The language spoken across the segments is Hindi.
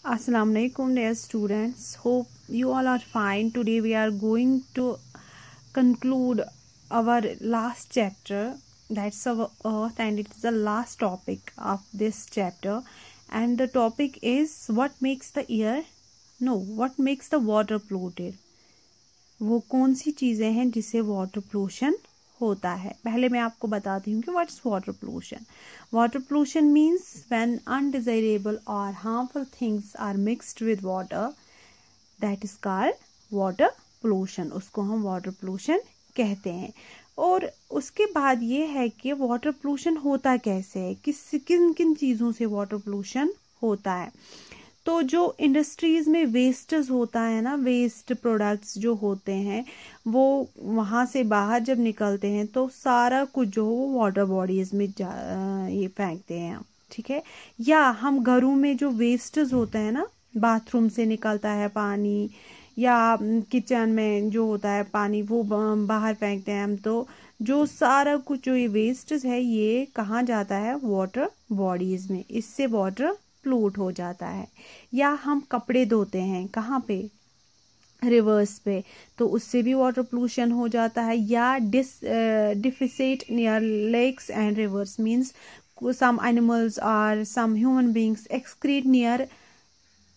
Assalamu alaikum dear students. Hope you all are fine. Today we are going to conclude our last chapter, that's our earth, and it is the last topic of this chapter, and the topic is what makes the water polluted. वो कौन सी चीज़ें हैं जिससे वाटर पोल्यूशन होता है. पहले मैं आपको बताती हूँ कि what's water pollution. Water pollution means when undesirable और harmful things are mixed with water, that is called water pollution. उसको हम वाटर पोल्यूशन कहते हैं. और उसके बाद ये है कि वाटर पोल्यूशन होता कैसे है, किन किन चीज़ों से वाटर पोल्यूशन होता है. तो जो इंडस्ट्रीज़ में वेस्टेज होता है ना, वेस्ट प्रोडक्ट्स जो होते हैं वो वहाँ से बाहर जब निकलते हैं तो सारा कुछ जो वो वाटर बॉडीज़ में ये फेंकते हैं. ठीक है. या हम घरों में जो वेस्टेज होता है ना, बाथरूम से निकलता है पानी, या किचन में जो होता है पानी, वो बाहर फेंकते हैं हम. तो जो सारा कुछ जो ये वेस्टेज है ये कहाँ जाता है, वाटर बॉडीज़ में. इससे वाटर पोल्यूट हो जाता है. या हम कपड़े धोते हैं कहाँ पे, रिवर्स पे, तो उससे भी वाटर पोल्यूशन हो जाता है. या defecate near lakes and rivers means some animals or some human beings excrete near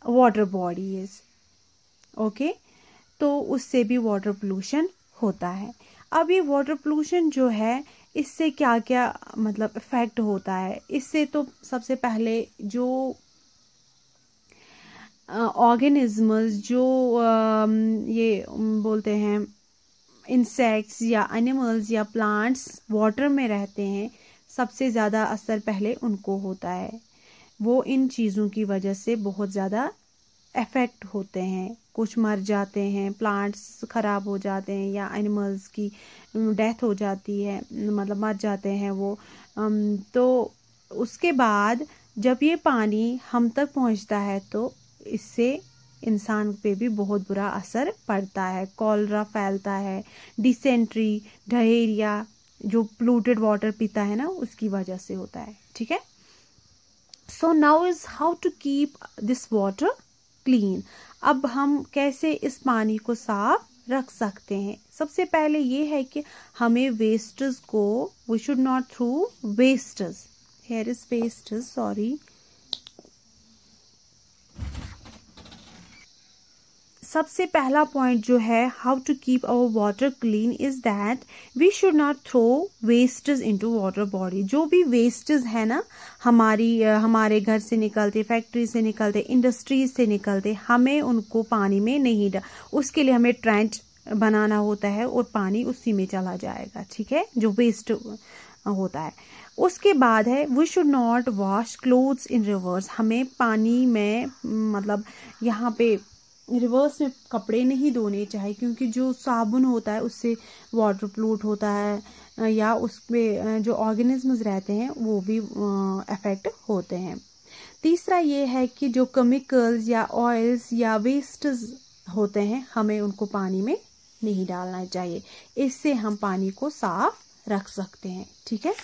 water bodies. Okay. तो उससे भी वाटर पोल्यूशन होता है. अब ये वाटर पोल्यूशन जो है इससे क्या क्या मतलब इफेक्ट होता है. इससे तो सबसे पहले जो ऑर्गेनिज्म्स जो ये बोलते हैं इंसेक्ट्स या एनिमल्स या प्लांट्स वाटर में रहते हैं, सबसे ज़्यादा असर पहले उनको होता है. वो इन चीज़ों की वजह से बहुत ज़्यादा इफ़ेक्ट होते हैं. कुछ मर जाते हैं, प्लांट्स ख़राब हो जाते हैं, या एनिमल्स की डेथ हो जाती है, मतलब मर जाते हैं वो. तो उसके बाद जब ये पानी हम तक पहुंचता है तो इससे इंसान पे भी बहुत बुरा असर पड़ता है. कॉलरा फैलता है, डिसेंट्री, डायरिया, जो पोल्यूटेड वाटर पीता है ना उसकी वजह से होता है. ठीक है. So now is how to keep this water clean. अब हम कैसे इस पानी को साफ रख सकते हैं. सबसे पहले ये है कि हमें वेस्टेज को, we should not through wastage, here is wastage, sorry. सबसे पहला पॉइंट जो है how to keep our water clean is that we should not throw wastage into water body. जो भी वेस्टेज है ना हमारे घर से निकलते, फैक्ट्री से निकलते, इंडस्ट्रीज से निकलते, हमें उनको पानी में नहीं उसके लिए हमें ट्रेंच बनाना होता है और पानी उसी में चला जाएगा. ठीक है, जो वेस्ट होता है. उसके बाद है we should not wash clothes in rivers. हमें पानी में मतलब यहाँ पे रिवर्स में कपड़े नहीं धोने चाहिए, क्योंकि जो साबुन होता है उससे वाटर पोल्यूट होता है, या उसमें जो ऑर्गेनिजम्स रहते हैं वो भी अफेक्ट होते हैं. तीसरा ये है कि जो केमिकल्स या ऑयल्स या वेस्ट्स होते हैं हमें उनको पानी में नहीं डालना चाहिए. इससे हम पानी को साफ रख सकते हैं. ठीक है.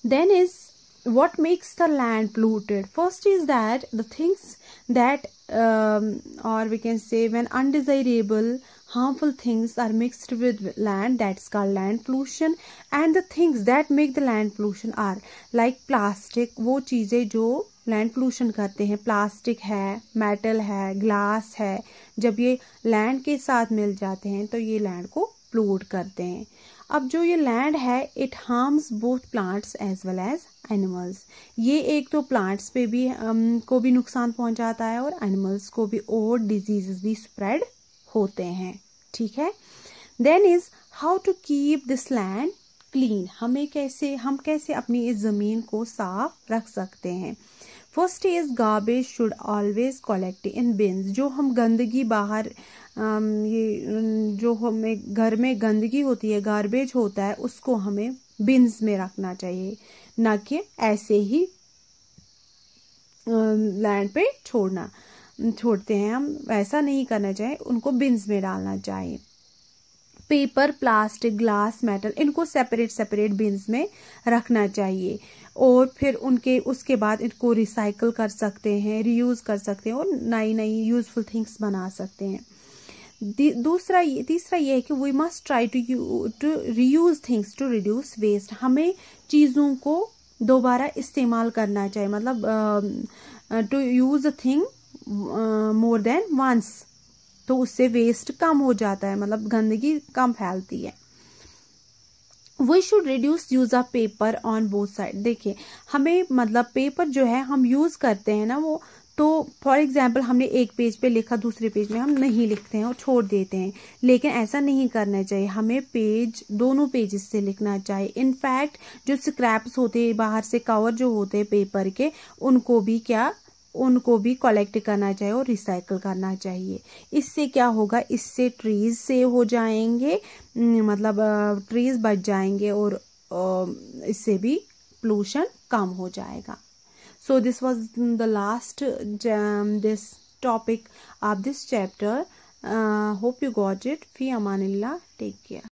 Then is what makes the land polluted. First is that the things that or we can say when undesirable harmful things are mixed with land, that's called land pollution. And the things that make the land pollution are like plastic. वो चीज़ें जो लैंड पोल्यूशन करते हैं, प्लास्टिक है, मेटल है, ग्लास है, जब ये लैंड के साथ मिल जाते हैं तो ये लैंड को पोल्यूट करते हैं. अब जो ये लैंड है it harms both plants as well as animals. ये एक तो प्लांट्स पे भी को भी नुकसान पहुंचाता है और एनिमल्स को भी, और डिजीजेस भी स्प्रेड होते हैं. ठीक है. Then is how to keep this land clean. हम कैसे अपनी इस ज़मीन को साफ रख सकते हैं. First is garbage should always collect in beans. जो हम गंदगी बाहर ये जो हमें घर में गंदगी होती है, गार्बेज होता है, उसको हमें बिन्स में रखना चाहिए, ना कि ऐसे ही लैंड पे छोड़ते हैं हम. वैसा नहीं करना चाहिए, उनको बिन्स में डालना चाहिए. पेपर, प्लास्टिक, ग्लास, मेटल, इनको सेपरेट सेपरेट बिन्स में रखना चाहिए और फिर उसके बाद इनको रिसाइकल कर सकते हैं, रीयूज कर सकते हैं और नई नई यूजफुल थिंग्स बना सकते हैं। तीसरा ये है कि we must try to reuse things to reduce waste. हमें चीज़ों को दोबारा इस्तेमाल करना चाहिए, मतलब to use a thing more than once, तो उससे वेस्ट कम हो जाता है, मतलब गंदगी कम फैलती है। We should reduce use of paper on both side. देखिए हमें मतलब पेपर जो है हम यूज करते हैं ना, वो तो फॉर एग्जाम्पल हमने एक पेज पे लिखा, दूसरे पेज में हम नहीं लिखते हैं और छोड़ देते हैं, लेकिन ऐसा नहीं करना चाहिए। हमें दोनों पेजेस से लिखना चाहिए। इनफैक्ट जो स्क्रैप्स होते हैं, बाहर से कवर जो होते हैं पेपर के, उनको भी कलेक्ट करना चाहिए और रिसाइकल करना चाहिए। इससे क्या होगा, इससे ट्रीज सेव हो जाएंगे, मतलब ट्रीज बच जाएंगे और इससे भी पोल्यूशन कम हो जाएगा। So this was the last this topic of this chapter. Hope you got it. Fi amanillah. Take care.